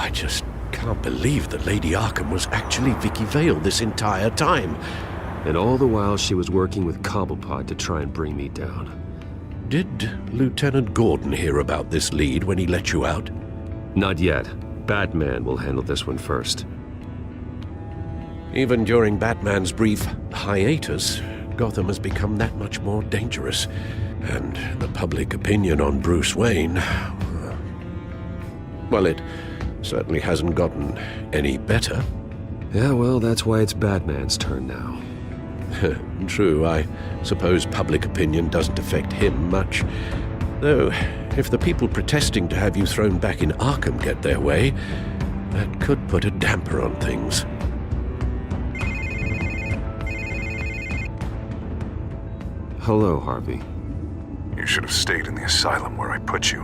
I just can't believe that Lady Arkham was actually Vicky Vale this entire time. And all the while she was working with Cobblepot to try and bring me down. Did Lieutenant Gordon hear about this lead when he let you out? Not yet. Batman will handle this one first. Even during Batman's brief hiatus, Gotham has become that much more dangerous. And the public opinion on Bruce Wayne... well, it certainly hasn't gotten any better. Yeah, well, that's why it's Batman's turn now. True, I suppose public opinion doesn't affect him much. Though, if the people protesting to have you thrown back in Arkham get their way, that could put a damper on things. Hello, Harvey. You should have stayed in the asylum where I put you.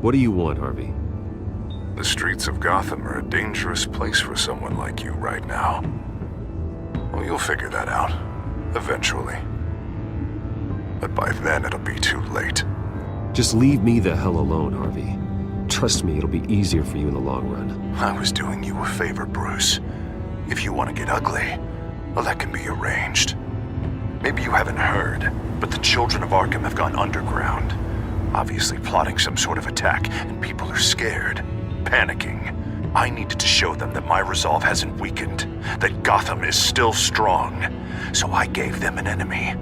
What do you want, Harvey? The streets of Gotham are a dangerous place for someone like you right now. Well, you'll figure that out, eventually. But by then, it'll be too late. Just leave me the hell alone, Harvey. Trust me, it'll be easier for you in the long run. I was doing you a favor, Bruce. If you want to get ugly, well, that can be arranged. Maybe you haven't heard, but the children of Arkham have gone underground. Obviously plotting some sort of attack, and people are scared, panicking. I needed to show them that my resolve hasn't weakened, that Gotham is still strong. So I gave them an enemy.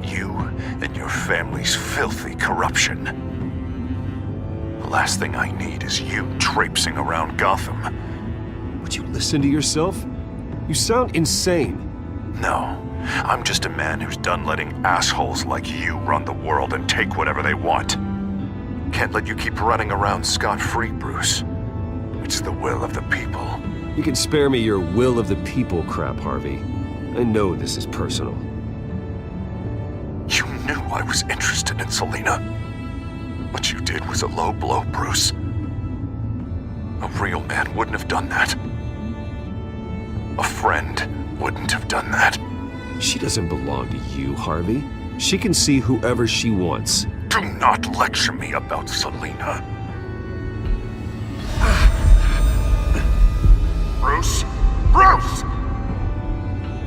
You and your family's filthy corruption. The last thing I need is you traipsing around Gotham. Would you listen to yourself? You sound insane. No, I'm just a man who's done letting assholes like you run the world and take whatever they want. Can't let you keep running around scot-free, Bruce. It's the will of the people. You can spare me your will of the people crap, Harvey. I know this is personal. You knew I was interested in Selina. What you did was a low blow, Bruce. A real man wouldn't have done that. A friend wouldn't have done that. She doesn't belong to you, Harvey. She can see whoever she wants. Do not lecture me about Selina. Bruce? Bruce!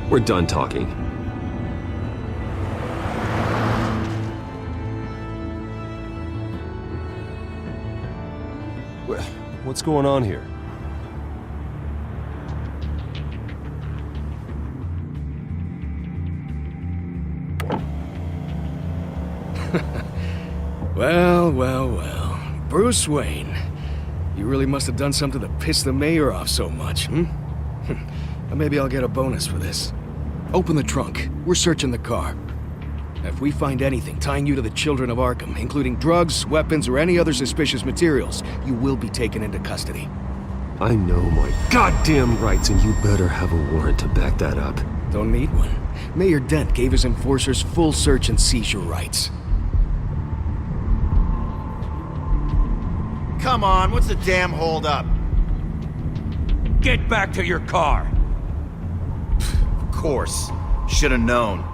We're done talking. What's going on here? Well. Bruce Wayne. You really must have done something to piss the mayor off so much, hmm? Maybe I'll get a bonus for this. Open the trunk. We're searching the car. If we find anything tying you to the children of Arkham, including drugs, weapons, or any other suspicious materials, you will be taken into custody. I know my goddamn rights, and you better have a warrant to back that up. Don't need one. Mayor Dent gave his enforcers full search and seizure rights. Come on, what's the damn holdup? Get back to your car! Of course. Should've known.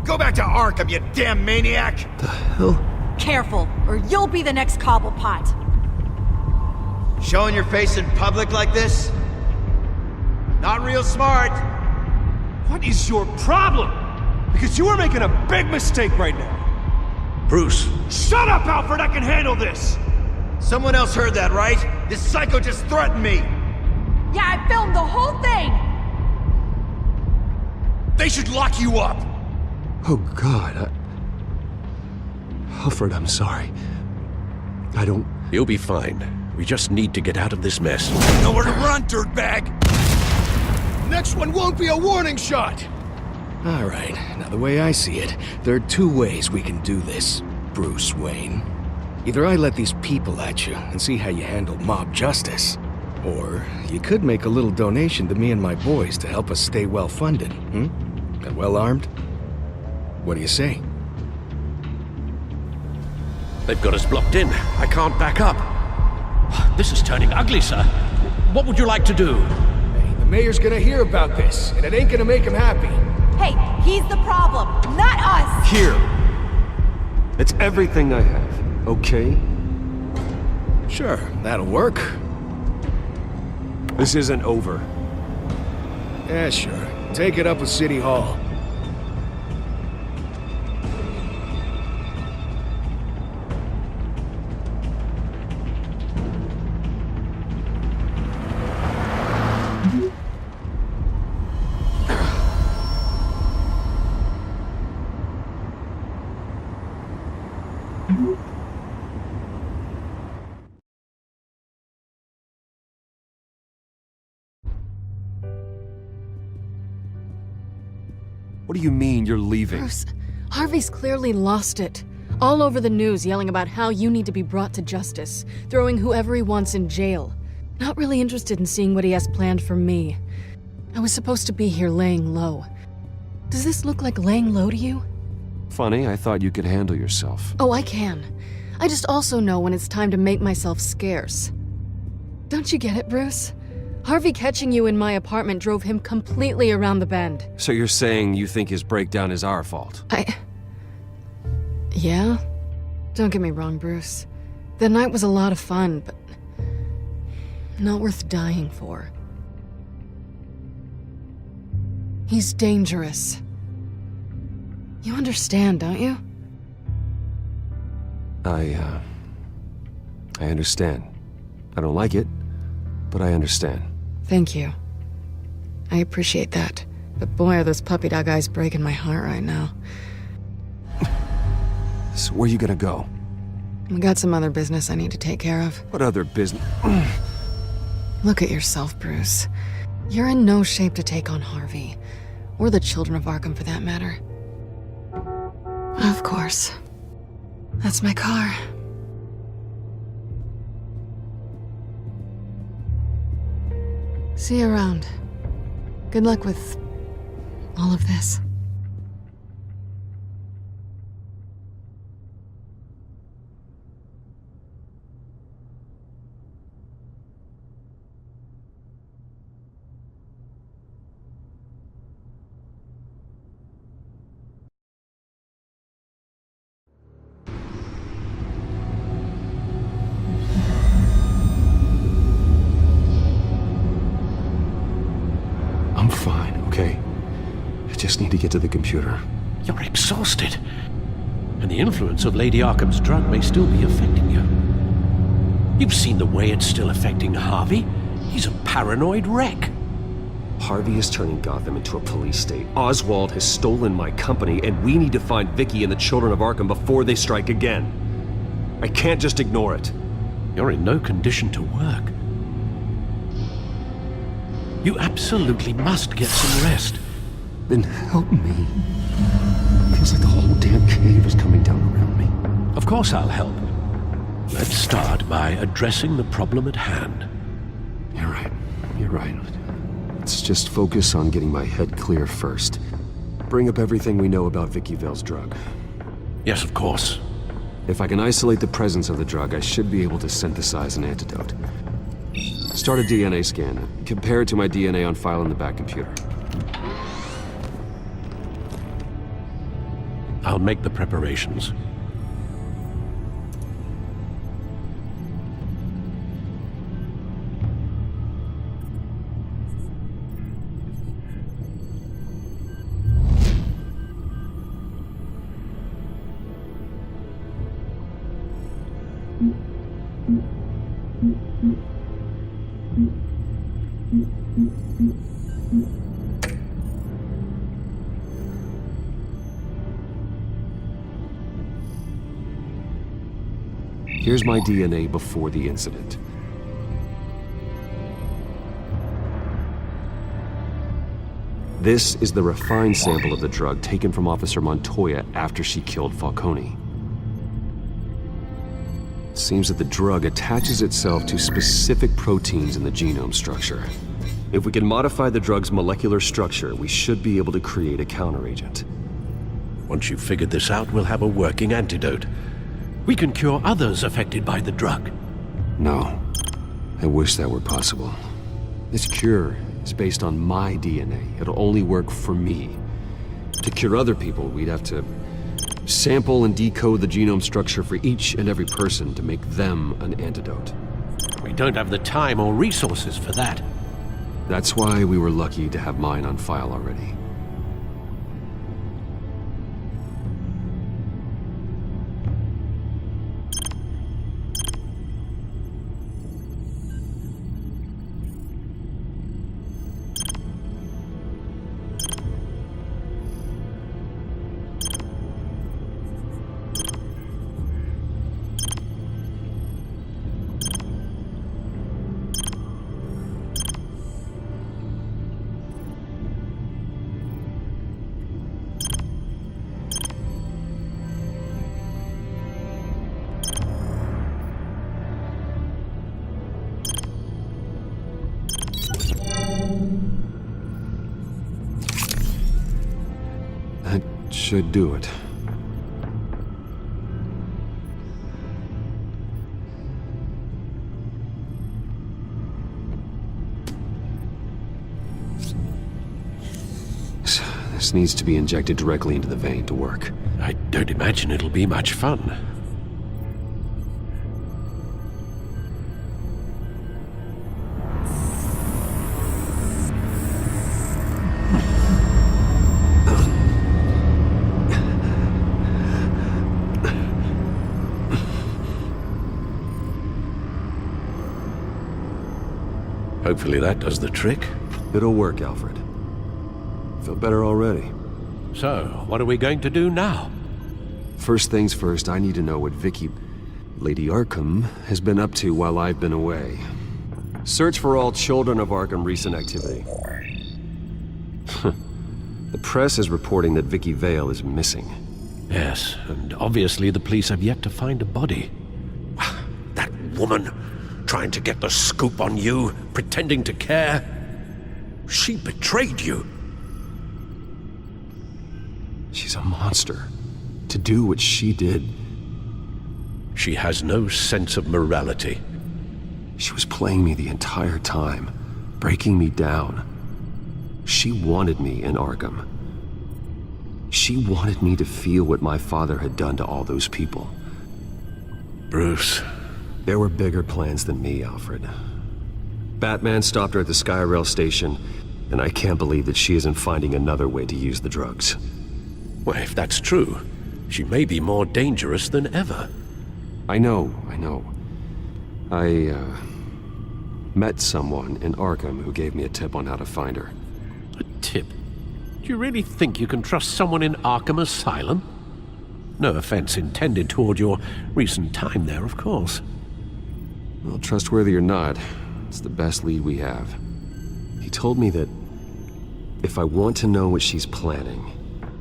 Go back to Arkham, you damn maniac! The hell? Careful, or you'll be the next Cobblepot. Showing your face in public like this? Not real smart. What is your problem? Because you are making a big mistake right now. Bruce! Shut up, Alfred! I can handle this! Someone else heard that, right? This psycho just threatened me! Yeah, I filmed the whole thing! They should lock you up! Oh, God, Alfred, I'm sorry. I don't... You'll be fine. We just need to get out of this mess. Nowhere to run, dirtbag! Next one won't be a warning shot! Alright, now the way I see it, there are two ways we can do this, Bruce Wayne. Either I let these people at you and see how you handle mob justice, or you could make a little donation to me and my boys to help us stay well-funded, and well-armed? What do you say? They've got us blocked in. I can't back up. This is turning ugly, sir. What would you like to do? Hey, the mayor's gonna hear about this, and it ain't gonna make him happy. Hey, he's the problem, not us! Here! It's everything I have, okay? Sure, that'll work. This isn't over. Yeah, sure. Take it up with City Hall. What do you mean you're leaving? Bruce, Harvey's clearly lost it. All over the news yelling about how you need to be brought to justice, throwing whoever he wants in jail. Not really interested in seeing what he has planned for me. I was supposed to be here laying low. Does this look like laying low to you? Funny, I thought you could handle yourself. Oh, I can. I just also know when it's time to make myself scarce. Don't you get it, Bruce? Harvey catching you in my apartment drove him completely around the bend. So you're saying you think his breakdown is our fault? Yeah? Don't get me wrong, Bruce. The night was a lot of fun, but not worth dying for. He's dangerous. You understand, don't you? I understand. I don't like it, but I understand. Thank you. I appreciate that. But boy, are those puppy dog eyes breaking my heart right now. So where you gonna go? I got some other business I need to take care of. What other business? Look at yourself, Bruce. You're in no shape to take on Harvey. Or the children of Arkham, for that matter. Of course. That's my car. See you around. Good luck with all of this. I'm fine, okay? I just need to get to the computer. You're exhausted. And the influence of Lady Arkham's drug may still be affecting you. You've seen the way it's still affecting Harvey. He's a paranoid wreck. Harvey is turning Gotham into a police state. Oswald has stolen my company, and we need to find Vicky and the children of Arkham before they strike again. I can't just ignore it. You're in no condition to work. You absolutely must get some rest. Then help me. Feels like the whole damn cave is coming down around me. Of course I'll help. Let's start by addressing the problem at hand. You're right. You're right. Let's just focus on getting my head clear first. Bring up everything we know about Vicky Vale's drug. Yes, of course. If I can isolate the presence of the drug, I should be able to synthesize an antidote. Start a DNA scan. Compare it to my DNA on file in the back computer. I'll make the preparations. Here's my DNA before the incident. This is the refined sample of the drug taken from Officer Montoya after she killed Falcone. It seems that the drug attaches itself to specific proteins in the genome structure. If we can modify the drug's molecular structure, we should be able to create a counteragent. Once you've figured this out, we'll have a working antidote. We can cure others affected by the drug. No. I wish that were possible. This cure is based on my DNA. It'll only work for me. To cure other people, we'd have to sample and decode the genome structure for each and every person to make them an antidote. We don't have the time or resources for that. That's why we were lucky to have mine on file already. That should do it. This needs to be injected directly into the vein to work. I don't imagine it'll be much fun. Hopefully that does the trick. It'll work, Alfred. Feel better already. So, what are we going to do now? First things first, I need to know what Lady Arkham, has been up to while I've been away. Search for all children of Arkham recent activity. The press is reporting that Vicky Vale is missing. Yes, and obviously the police have yet to find a body. That woman, trying to get the scoop on you, pretending to care. She betrayed you. She's a monster. To do what she did. She has no sense of morality. She was playing me the entire time, breaking me down. She wanted me in Arkham. She wanted me to feel what my father had done to all those people. Bruce. There were bigger plans than me, Alfred. Batman stopped her at the Skyrail station, and I can't believe that she isn't finding another way to use the drugs. Well, if that's true, she may be more dangerous than ever. I know. I met someone in Arkham who gave me a tip on how to find her. A tip? Do you really think you can trust someone in Arkham Asylum? No offense intended toward your recent time there, of course. Well, trustworthy or not, it's the best lead we have. He told me that if I want to know what she's planning,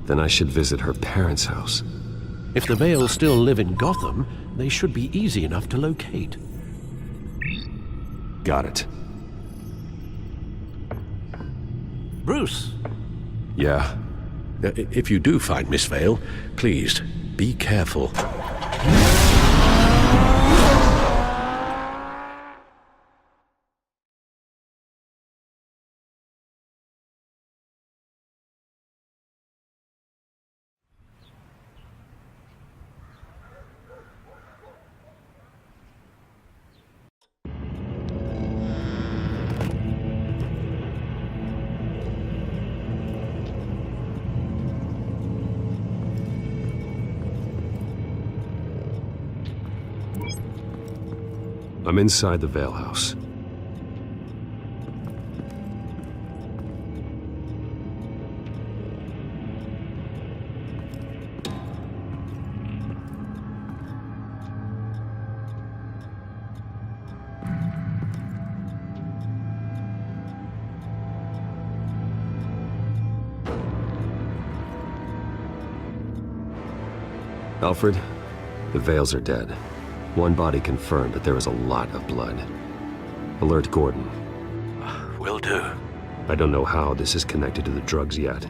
then I should visit her parents' house. If the Vales still live in Gotham, they should be easy enough to locate. Got it. Bruce! Yeah? If you do find Miss Vale, please, be careful. I'm inside the Vale house. Alfred, the Vales are dead. One body confirmed, but there is a lot of blood. Alert Gordon. Will do. I don't know how this is connected to the drugs yet.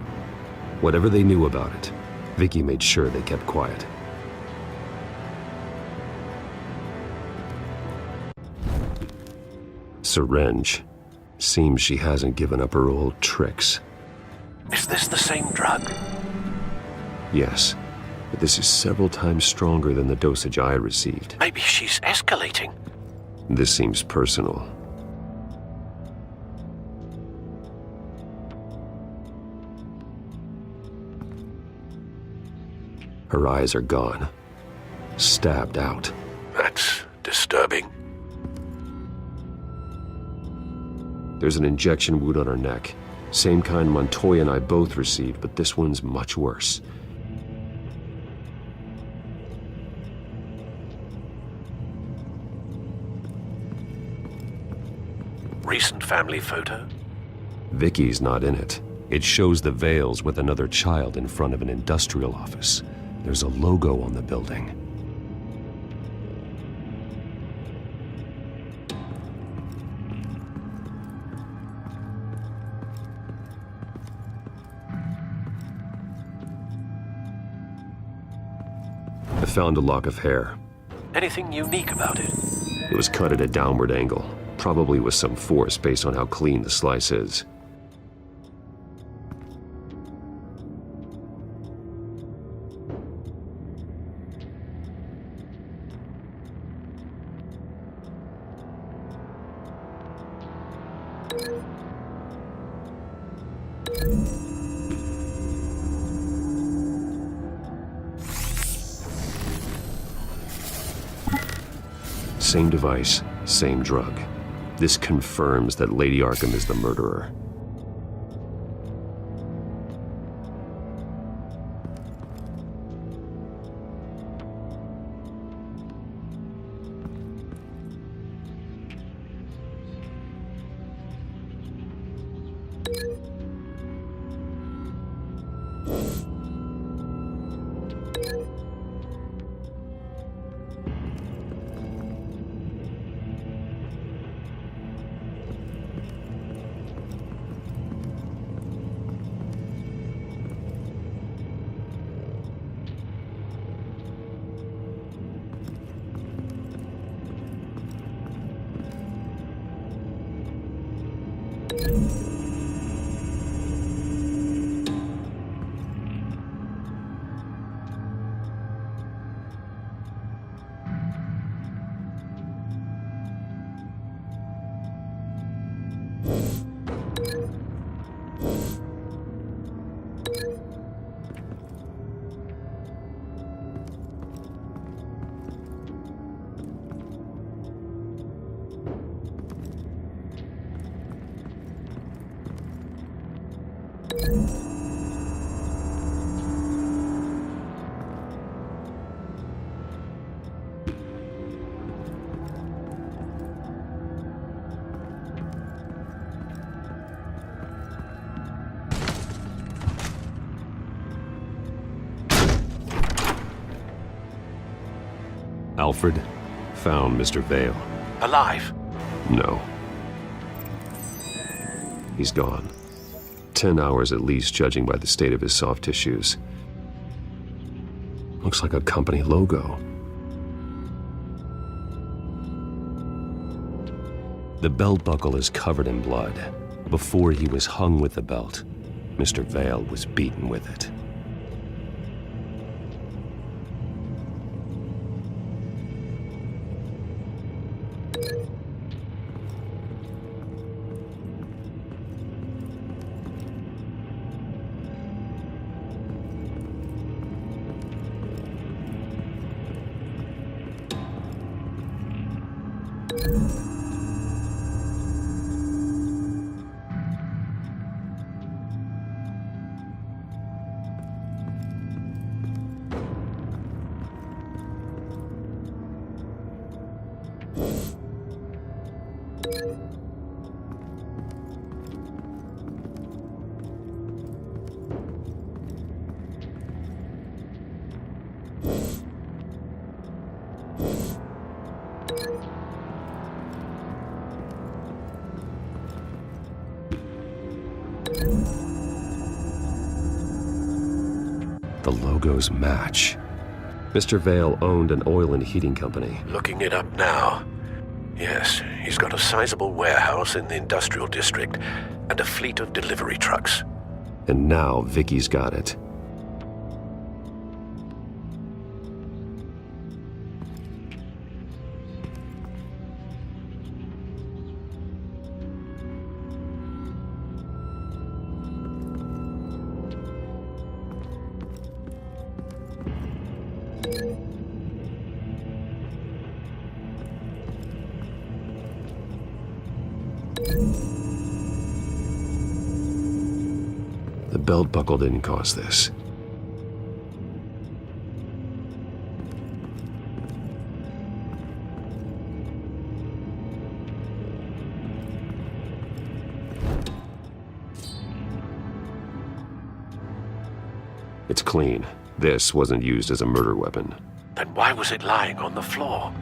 Whatever they knew about it, Vicky made sure they kept quiet. Syringe. Seems she hasn't given up her old tricks. Is this the same drug? Yes, but this is several times stronger than the dosage I received. Maybe she's escalating. This seems personal. Her eyes are gone. Stabbed out. That's disturbing. There's an injection wound on her neck. Same kind Montoya and I both received, but this one's much worse. Recent family photo? Vicky's not in it. It shows the Vales with another child in front of an industrial office. There's a logo on the building. I found a lock of hair. Anything unique about it? It was cut at a downward angle, probably with some force based on how clean the slice is. Same device, same drug. This confirms that Lady Arkham is the murderer. Alfred found Mr. Vale. Alive? No. He's gone. 10 hours at least, judging by the state of his soft tissues. Looks like a company logo. The belt buckle is covered in blood. Before he was hung with the belt, Mr. Vale was beaten with it. The logos match. Mr. Vale owned an oil and heating company. Looking it up now. Yes, he's got a sizable warehouse in the industrial district and a fleet of delivery trucks. And now Vicky's got it. The belt buckle didn't cause this. It's clean. This wasn't used as a murder weapon. Then why was it lying on the floor?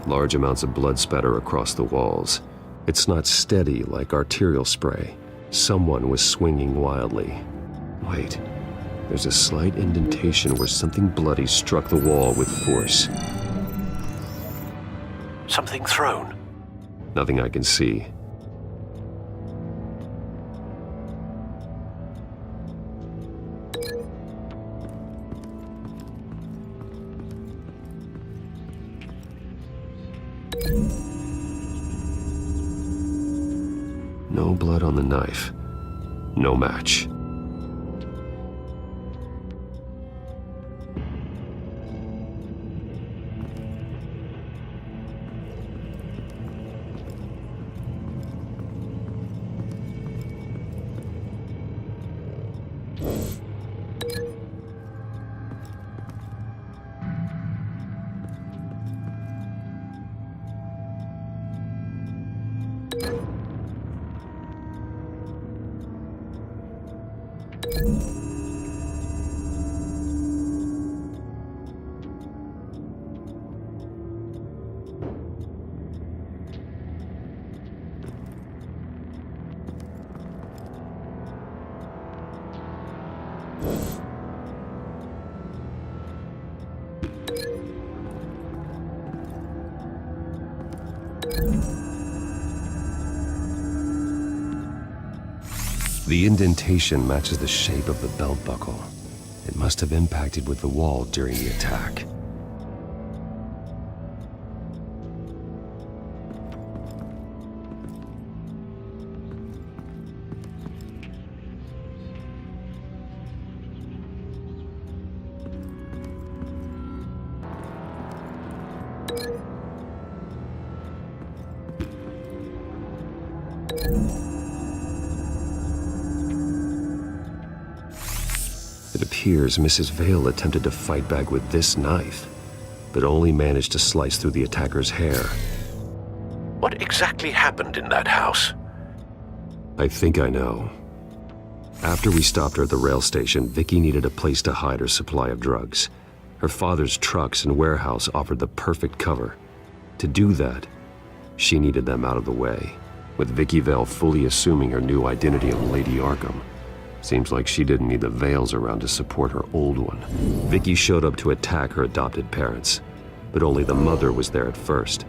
Large amounts of blood spatter across the walls. It's not steady like arterial spray. Someone was swinging wildly. Wait, there's a slight indentation where something bloody struck the wall with force. Something thrown? Nothing I can see. No blood on the knife. No match. The indentation matches the shape of the belt buckle. It must have impacted with the wall during the attack. It appears Mrs. Vale attempted to fight back with this knife, but only managed to slice through the attacker's hair. What exactly happened in that house? I think I know. After we stopped her at the rail station, Vicky needed a place to hide her supply of drugs. Her father's trucks and warehouse offered the perfect cover. To do that, she needed them out of the way, with Vicky Vale fully assuming her new identity of Lady Arkham. Seems like she didn't need the Vales around to support her old one. Vicky showed up to attack her adopted parents, but only the mother was there at first.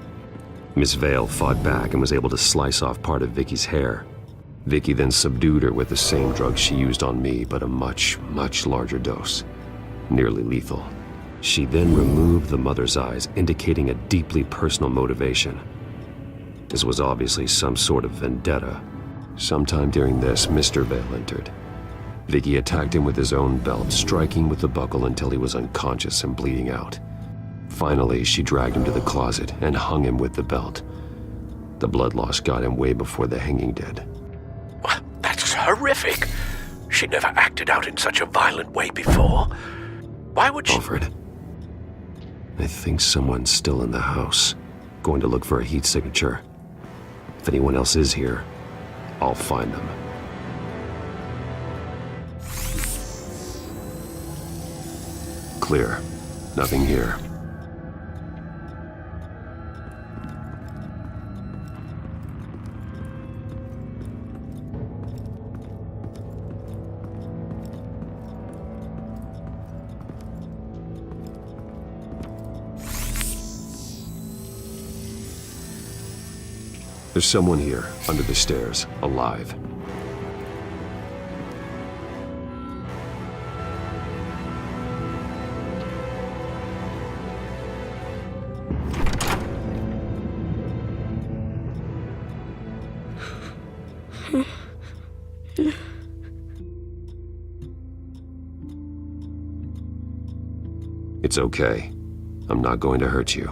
Miss Vale fought back and was able to slice off part of Vicky's hair. Vicky then subdued her with the same drug she used on me, but a much, much larger dose. Nearly lethal. She then removed the mother's eyes, indicating a deeply personal motivation. This was obviously some sort of vendetta. Sometime during this, Mr. Vale entered. Vicky attacked him with his own belt, striking with the buckle until he was unconscious and bleeding out. Finally, she dragged him to the closet and hung him with the belt. The blood loss got him way before the hanging did. Well, that's horrific. She never acted out in such a violent way before. Why would she... Alfred, I think someone's still in the house, going to look for a heat signature. If anyone else is here, I'll find them. Clear. Nothing here. There's someone here, under the stairs, alive. It's okay. I'm not going to hurt you.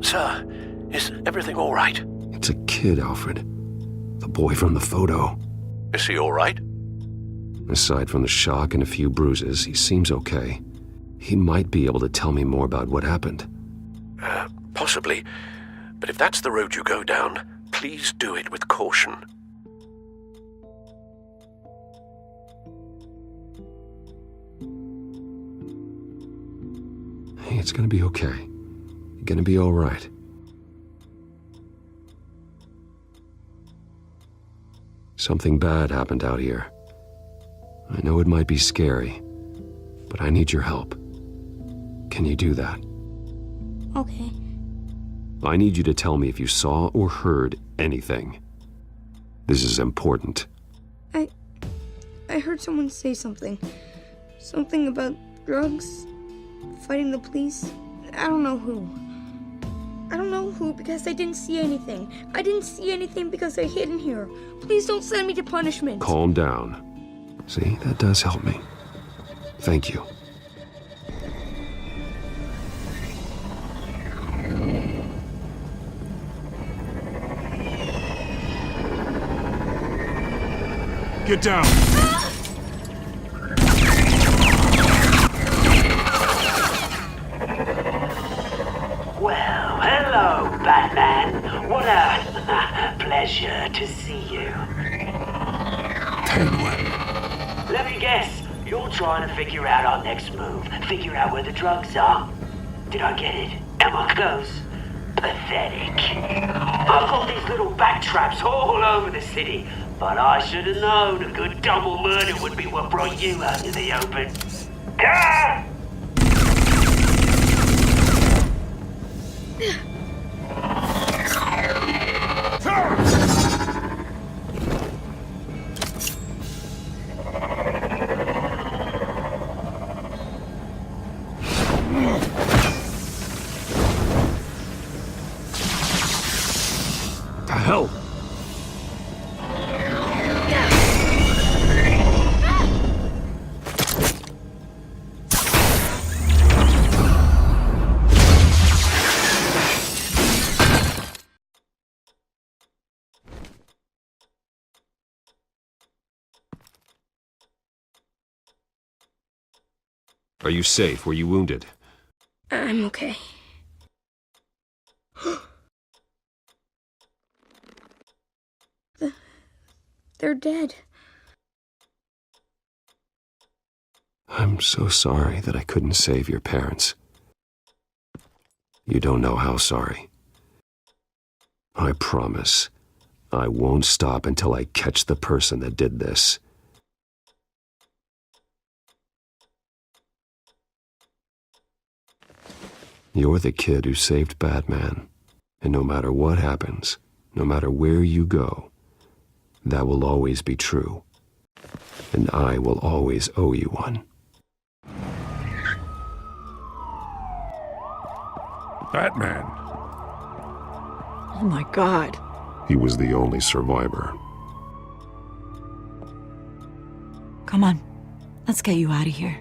Sir, is everything all right? It's a kid, Alfred. The boy from the photo. Is he all right? Aside from the shock and a few bruises, he seems okay. He might be able to tell me more about what happened. Possibly. But if that's the road you go down, please do it with caution. Hey, it's gonna be okay. You're gonna be all right. Something bad happened out here. I know it might be scary, but I need your help. Can you do that? Okay. I need you to tell me if you saw or heard anything. This is important. I heard someone say something. Something about drugs, fighting the police. I don't know who. I don't know who because I didn't see anything. I didn't see anything because they're hidden here. Please don't send me to punishment. Calm down. See, that does help me. Thank you. Get down! Well, hello, Batman. What a pleasure to see you. Let me guess, you're trying to figure out our next move. Figure out where the drugs are. Did I get it? Am I close? Pathetic. I've got these little bat traps all over the city, but I should have known a good double murder would be what brought you out in the open. Ah! The hell? Are you safe? Were you wounded? I'm okay. They're dead. I'm so sorry that I couldn't save your parents. You don't know how sorry. I promise, I won't stop until I catch the person that did this. You're the kid who saved Batman, and no matter what happens, no matter where you go, that will always be true, and I will always owe you one. Batman. Oh my god. He was the only survivor. Come on. Let's get you out of here.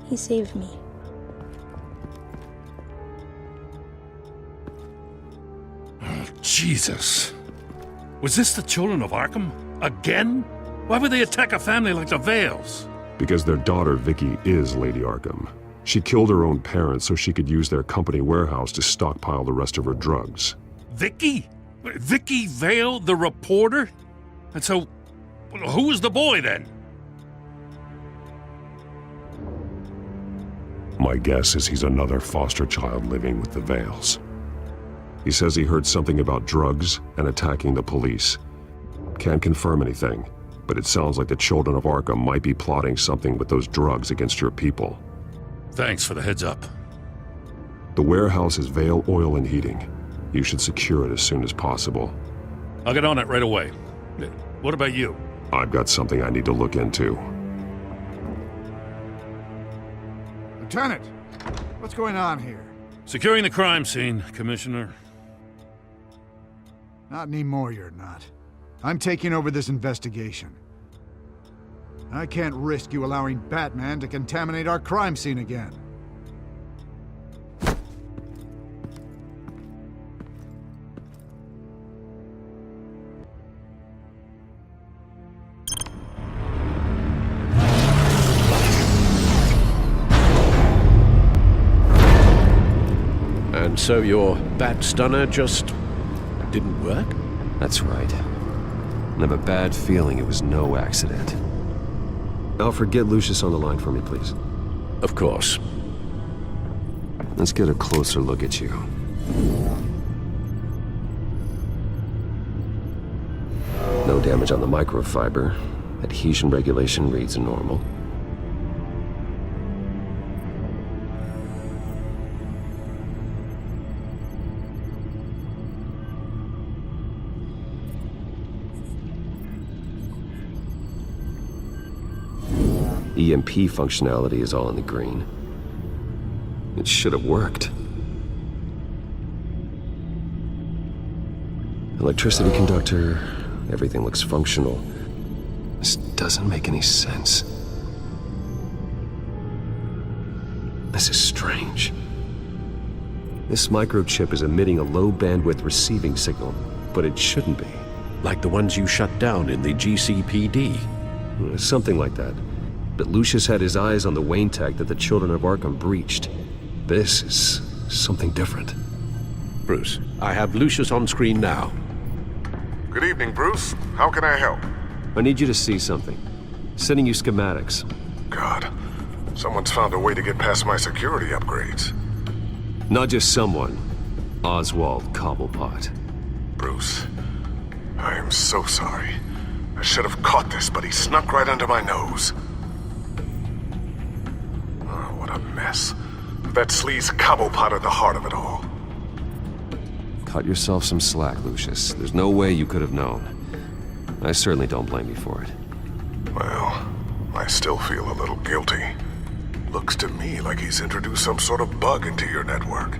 He saved me. Jesus. Was this the children of Arkham? Again? Why would they attack a family like the Vales? Because their daughter, Vicky, is Lady Arkham. She killed her own parents so she could use their company warehouse to stockpile the rest of her drugs. Vicky? Vicky Vale, the reporter? And so, who was the boy then? My guess is he's another foster child living with the Vales. He says he heard something about drugs and attacking the police. Can't confirm anything, but it sounds like the children of Arkham might be plotting something with those drugs against your people. Thanks for the heads up. The warehouse is Vale Oil and Heating. You should secure it as soon as possible. I'll get on it right away. What about you? I've got something I need to look into. Lieutenant, what's going on here? Securing the crime scene, Commissioner. Not anymore, you're not. I'm taking over this investigation. I can't risk you allowing Batman to contaminate our crime scene again. And so your bat stunner just didn't work? That's right. I have a bad feeling it was no accident. Alfred, get Lucius on the line for me, please. Of course. Let's get a closer look at you. No damage on the microfiber. Adhesion regulation reads normal. EMP functionality is all in the green. It should have worked. Electricity conductor, everything looks functional. This doesn't make any sense. This is strange. This microchip is emitting a low bandwidth receiving signal, but it shouldn't be. Like the ones you shut down in the GCPD. Something like that. But Lucius had his eyes on the Wayne tag that the children of Arkham breached. This is something different. Bruce, I have Lucius on screen now. Good evening, Bruce. How can I help? I need you to see something. Sending you schematics. God, someone's found a way to get past my security upgrades. Not just someone. Oswald Cobblepot. Bruce, I am so sorry. I should have caught this, but he snuck right under my nose. Oh, what a mess. That sleaze Cobblepot at the heart of it all. Cut yourself some slack, Lucius. There's no way you could have known. I certainly don't blame you for it. Well, I still feel a little guilty. Looks to me like he's introduced some sort of bug into your network.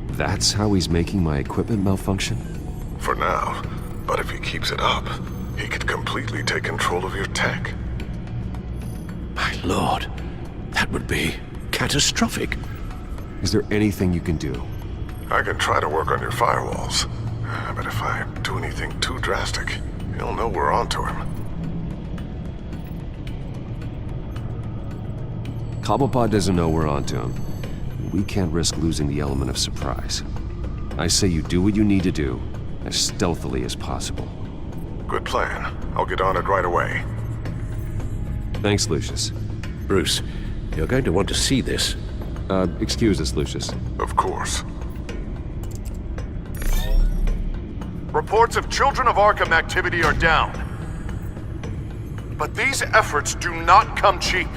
That's how he's making my equipment malfunction? For now, but if he keeps it up, he could completely take control of your tech. My lord, that would be catastrophic. Is there anything you can do? I can try to work on your firewalls, but if I do anything too drastic, he'll know we're onto him. Cobblepot doesn't know we're onto him. We can't risk losing the element of surprise. I say you do what you need to do, as stealthily as possible. Good plan. I'll get on it right away. Thanks, Lucius. Bruce, you're going to want to see this. Excuse us, Lucius. Of course. Reports of Children of Arkham activity are down. But these efforts do not come cheap.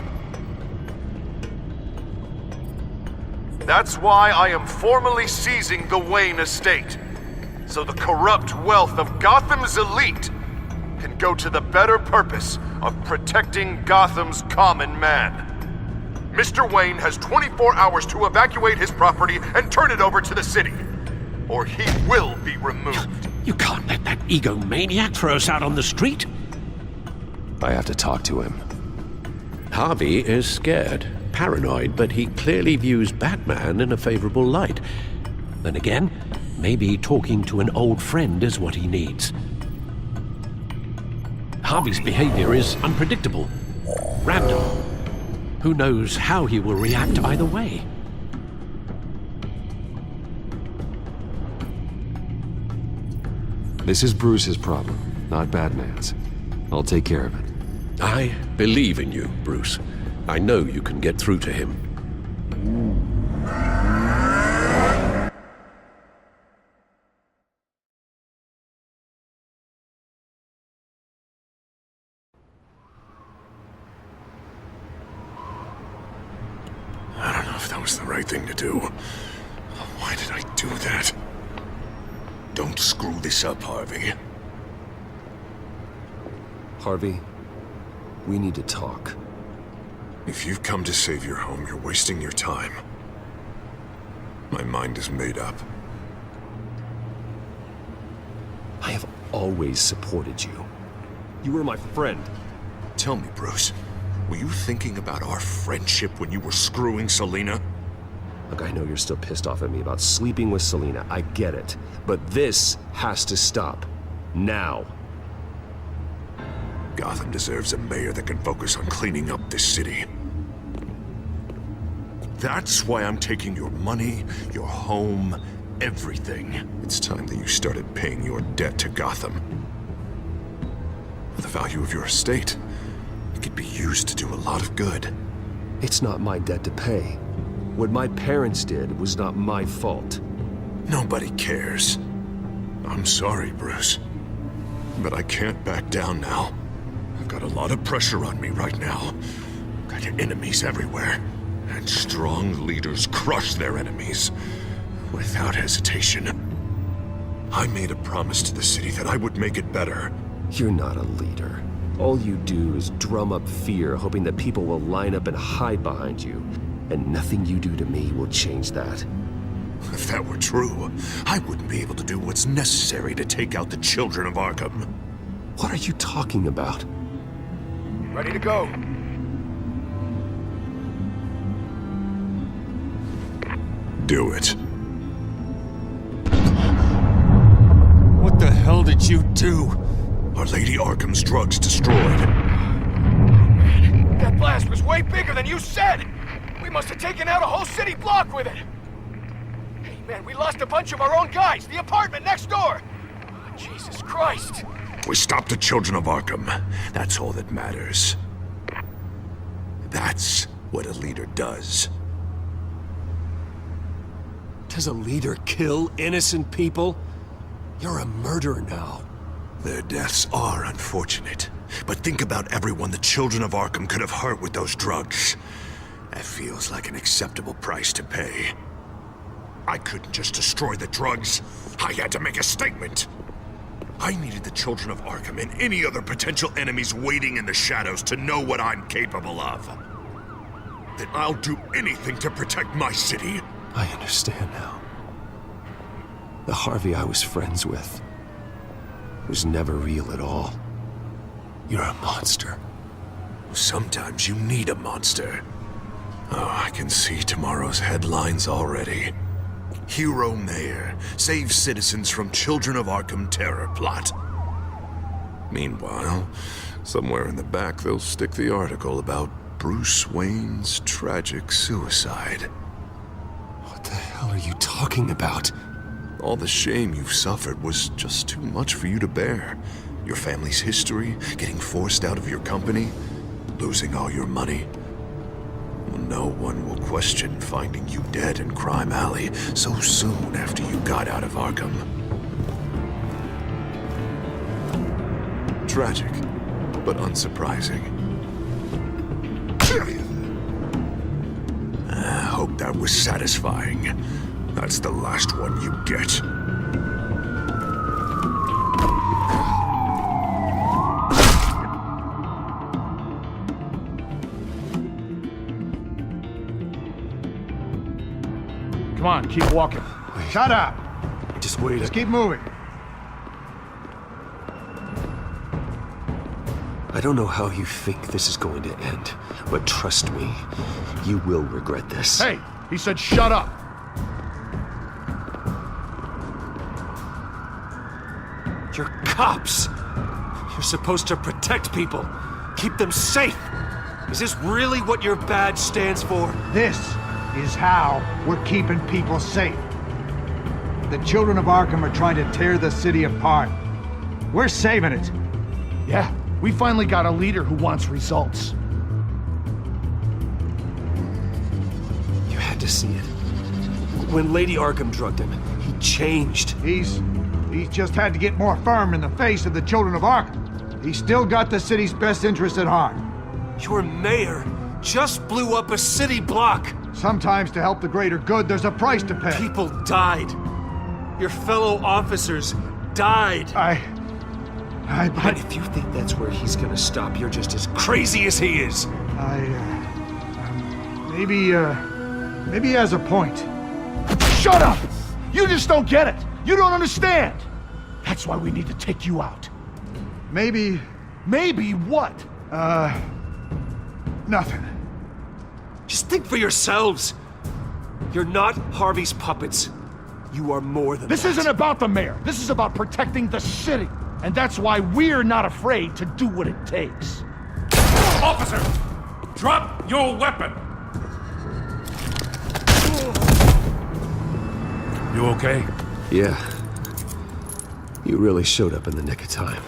That's why I am formally seizing the Wayne estate, so the corrupt wealth of Gotham's elite can go to the better purpose of protecting Gotham's common man. Mr. Wayne has 24 hours to evacuate his property and turn it over to the city, or he will be removed. You can't let that egomaniac throw us out on the street. I have to talk to him. Harvey is scared, paranoid, but he clearly views Batman in a favorable light. Then again, maybe talking to an old friend is what he needs. Harvey's behavior is unpredictable, random. Who knows how he will react either way? This is Bruce's problem, not Batman's. I'll take care of it. I believe in you, Bruce. I know you can get through to him. I don't know if that was the right thing to do. Why did I do that? Don't screw this up, Harvey. Harvey, we need to talk. If you've come to save your home, you're wasting your time. My mind is made up. I have always supported you. You were my friend. Tell me, Bruce, Were you thinking about our friendship when you were screwing Selina? Look, I know you're still pissed off at me about sleeping with Selina. I get it. But this has to stop. Now. Gotham deserves a mayor that can focus on cleaning up this city. That's why I'm taking your money, your home, everything. It's time that you started paying your debt to Gotham. For the value of your estate, it could be used to do a lot of good. It's not my debt to pay. What my parents did was not my fault. Nobody cares. I'm sorry, Bruce. But I can't back down now. I've got a lot of pressure on me right now. Got enemies everywhere. And strong leaders crush their enemies without hesitation. I made a promise to the city that I would make it better. You're not a leader. All you do is drum up fear, hoping that people will line up and hide behind you. And nothing you do to me will change that. If that were true, I wouldn't be able to do what's necessary to take out the children of Arkham. What are you talking about? Ready to go. Do it. What the hell did you do? Are Lady Arkham's drugs destroyed? That blast was way bigger than you said! We must have taken out a whole city block with it! Hey man, we lost a bunch of our own guys! The apartment next door! Oh, Jesus Christ! We stopped the children of Arkham. That's all that matters. That's what a leader does. Does a leader kill innocent people? You're a murderer now. Their deaths are unfortunate. But think about everyone the children of Arkham could have hurt with those drugs. That feels like an acceptable price to pay. I couldn't just destroy the drugs. I had to make a statement. I needed the children of Arkham and any other potential enemies waiting in the shadows to know what I'm capable of. That I'll do anything to protect my city. I understand now. The Harvey I was friends with was never real at all. You're a monster. Sometimes you need a monster. Oh, I can see tomorrow's headlines already. Hero Mayor saves citizens from Children of Arkham terror plot. Meanwhile, somewhere in the back they'll stick the article about Bruce Wayne's tragic suicide. What the hell are you talking about? All the shame you've suffered was just too much for you to bear. Your family's history, getting forced out of your company, losing all your money. No one will question finding you dead in Crime Alley so soon after you got out of Arkham. Tragic, but unsurprising. I hope that was satisfying. That's the last one you get. Come on, keep walking. Shut up! Just wait. Just keep moving. I don't know how you think this is going to end, but trust me, you will regret this. Hey, he said shut up! You're cops! You're supposed to protect people, keep them safe! Is this really what your badge stands for? This is how we're keeping people safe. The children of Arkham are trying to tear the city apart. We're saving it. Yeah, we finally got a leader who wants results. You had to see it. When Lady Arkham drugged him, he changed. He's just had to get more firm in the face of the children of Arkham. He's still got the city's best interest at heart. Your mayor just blew up a city block. Sometimes to help the greater good, there's a price to pay. People died. Your fellow officers died. But if you think that's where he's gonna stop, you're just as crazy as he is. Maybe he has a point. Shut up! You just don't get it. You don't understand. That's why we need to take you out. Maybe what? Nothing. Just think for yourselves. You're not Harvey's puppets. You are more than This that. isn't about the mayor. This is about protecting the city. And that's why we're not afraid to do what it takes. Officer! Drop your weapon! You okay? Yeah. You really showed up in the nick of time.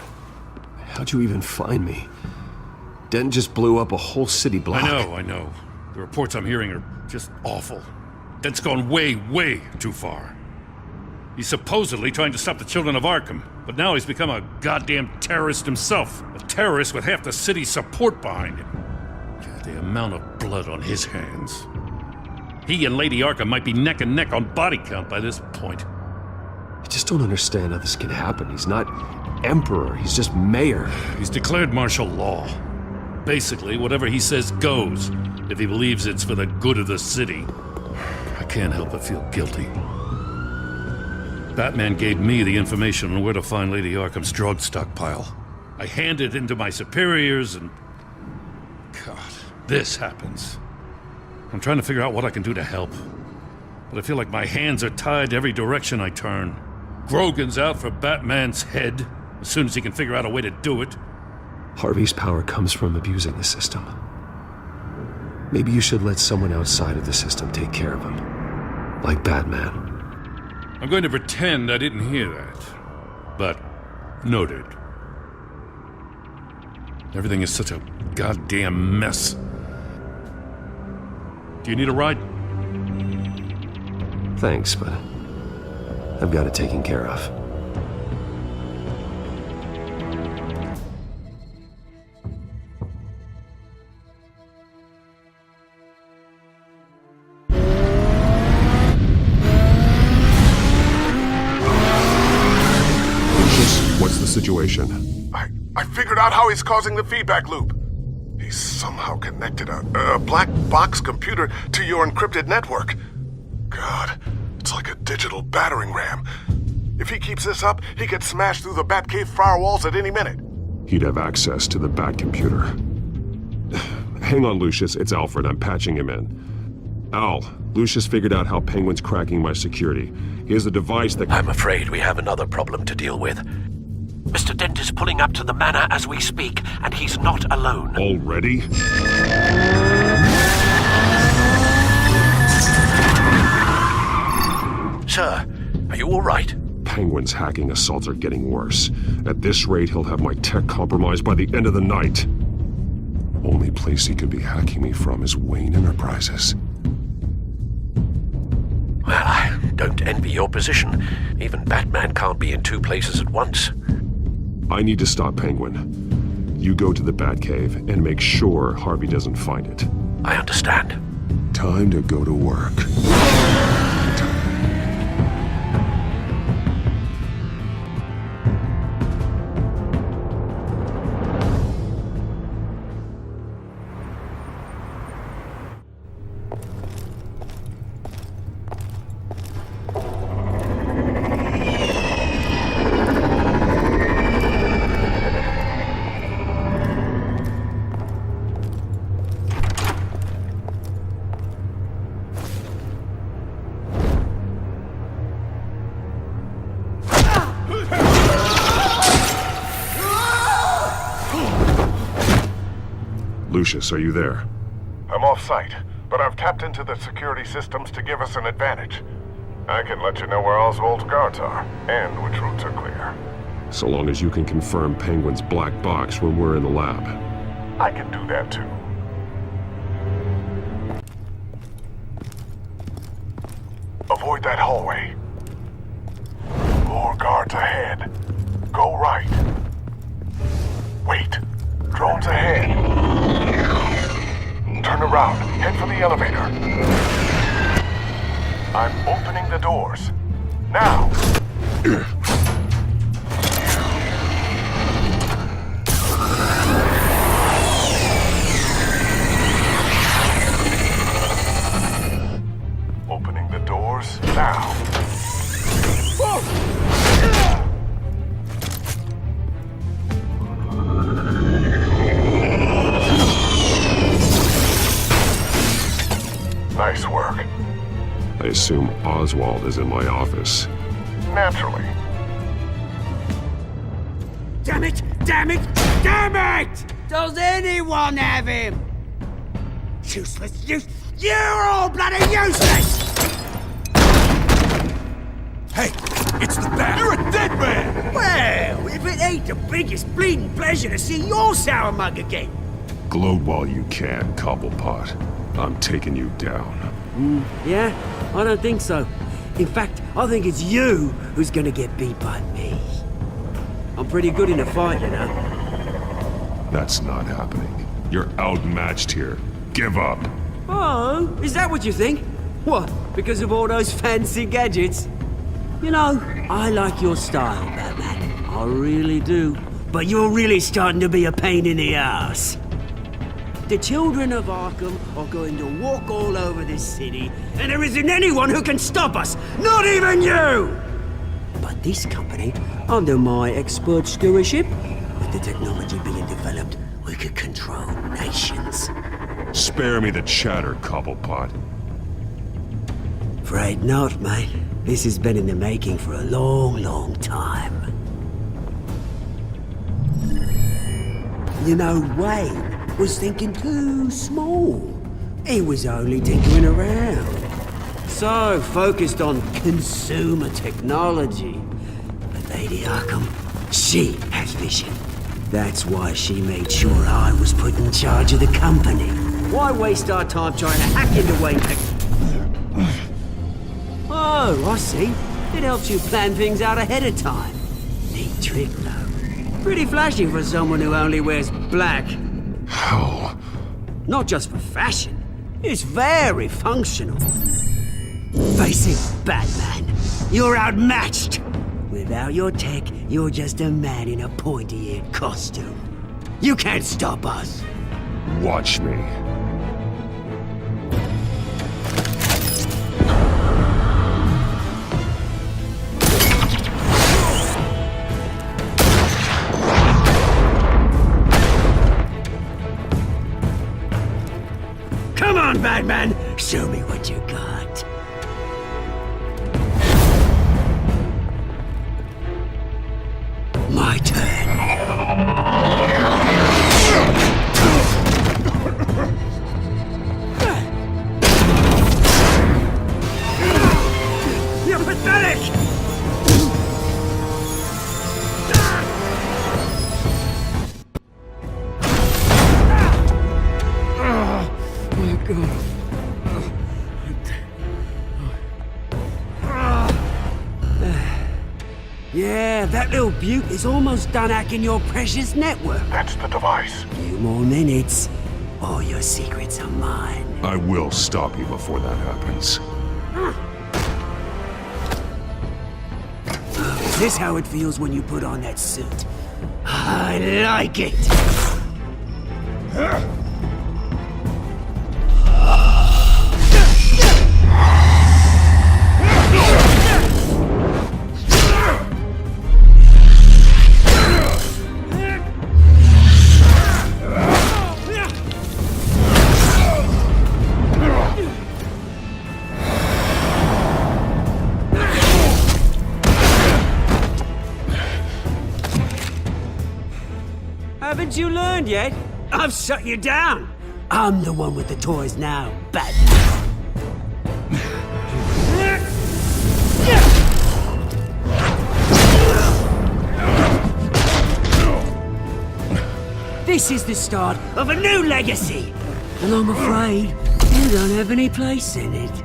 How'd you even find me? Dent just blew up a whole city block. I know. The reports I'm hearing are just awful. Dent's gone way, way too far. He's supposedly trying to stop the children of Arkham, but now he's become a goddamn terrorist himself. A terrorist with half the city's support behind him. God, the amount of blood on his hands. He and Lady Arkham might be neck and neck on body count by this point. I just don't understand how this can happen. He's not emperor, he's just mayor. He's declared martial law. Basically, whatever he says goes, if he believes it's for the good of the city. I can't help but feel guilty. Batman gave me the information on where to find Lady Arkham's drug stockpile. I handed it into my superiors and... God, this happens. I'm trying to figure out what I can do to help. But I feel like my hands are tied every direction I turn. Grogan's out for Batman's head, as soon as he can figure out a way to do it. Harvey's power comes from abusing the system. Maybe you should let someone outside of the system take care of him. Like Batman. I'm going to pretend I didn't hear that. But, noted. Everything is such a goddamn mess. Do you need a ride? Thanks, but I've got it taken care of. What's the situation? I figured out how he's causing the feedback loop. He's somehow connected a black box computer to your encrypted network. God, it's like a digital battering ram. If he keeps this up, he could smash through the Batcave firewalls at any minute. He'd have access to the Bat computer. Hang on, Lucius. It's Alfred. I'm patching him in. Al, Lucius figured out how Penguin's cracking my security. He has a device that... I'm afraid we have another problem to deal with. Mr. Dent is pulling up to the manor as we speak, and he's not alone. Already? Sir, are you all right? Penguin's hacking assaults are getting worse. At this rate, he'll have my tech compromised by the end of the night. Only place he could be hacking me from is Wayne Enterprises. Well, I don't envy your position. Even Batman can't be in two places at once. I need to stop Penguin. You go to the Batcave and make sure Harvey doesn't find it. I understand. Time to go to work. Lucius, are you there? I'm off-site, but I've tapped into the security systems to give us an advantage. I can let you know where Oswald's guards are, and which routes are clear. So long as you can confirm Penguin's black box when we're in the lab. I can do that too. Avoid that hallway. More guards ahead. Go right. Wait. Drones ahead. Turn around. Head for the elevator. I'm opening the doors. Now! Opening the doors now. Nice work. I assume Oswald is in my office. Naturally. Damn it! Damn it! Damn it! Does anyone have him? Useless, you're all bloody useless! Hey, it's the Bat. You're a dead man! Well, if it ain't the biggest bleeding pleasure to see your sour mug again. Gloat while you can, Cobblepot. I'm taking you down. Yeah? I don't think so. In fact, I think it's you who's gonna get beat by me. I'm pretty good in a fight, you know. That's not happening. You're outmatched here. Give up. Oh, is that what you think? What, because of all those fancy gadgets? You know, I like your style, Batman. I really do. But you're really starting to be a pain in the ass. The children of Arkham are going to walk all over this city, and there isn't anyone who can stop us! Not even you! But this company, under my expert stewardship, with the technology being developed, we could control nations. Spare me the chatter, Cobblepot. Afraid not, mate. This has been in the making for a long, long time. You know, Wayne was thinking too small. He was only tinkering around. So focused on consumer technology. But Lady Arkham, she has vision. That's why she made sure I was put in charge of the company. Why waste our time trying to hack into Wayne? Oh, I see. It helps you plan things out ahead of time. Neat trick, though. Pretty flashy for someone who only wears black. How? Not just for fashion. It's very functional. Face it, Batman. You're outmatched. Without your tech, you're just a man in a pointy-eared costume. You can't stop us. Watch me. Come on, Batman! Show me what you got. My turn. You're pathetic! Yeah, that little beaut is almost done hacking your precious network. That's the device. Few more minutes, all your secrets are mine. I will stop you before that happens. Is this how it feels when you put on that suit? I like it! Haven't you learned yet? I've shut you down. I'm the one with the toys now, Batman. This is the start of a new legacy, and I'm afraid you don't have any place in it.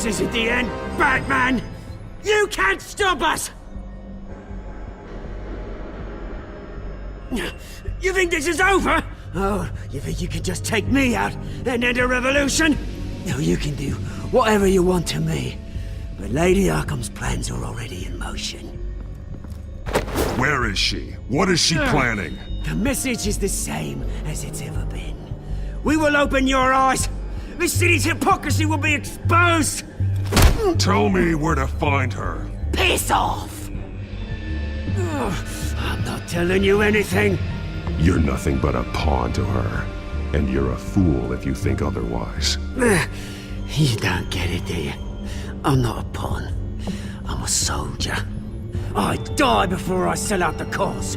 This isn't the end, Batman! You can't stop us! You think this is over? Oh, you think you can just take me out and end a revolution? No, you can do whatever you want to me. But Lady Arkham's plans are already in motion. Where is she? What is she planning? The message is the same as it's ever been. We will open your eyes. The city's hypocrisy will be exposed. Tell me where to find her. Piss off! I'm not telling you anything. You're nothing but a pawn to her. And you're a fool if you think otherwise. You don't get it, do you? I'm not a pawn. I'm a soldier. I die before I sell out the cause.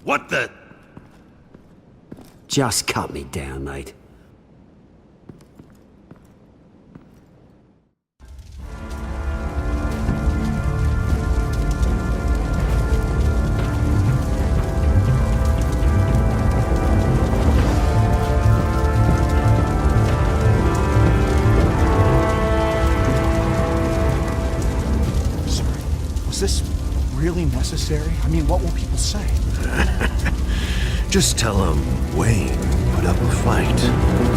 What the? Just cut me down, mate. Was this really necessary? I mean, what will people say? Just tell them Wayne put up a fight.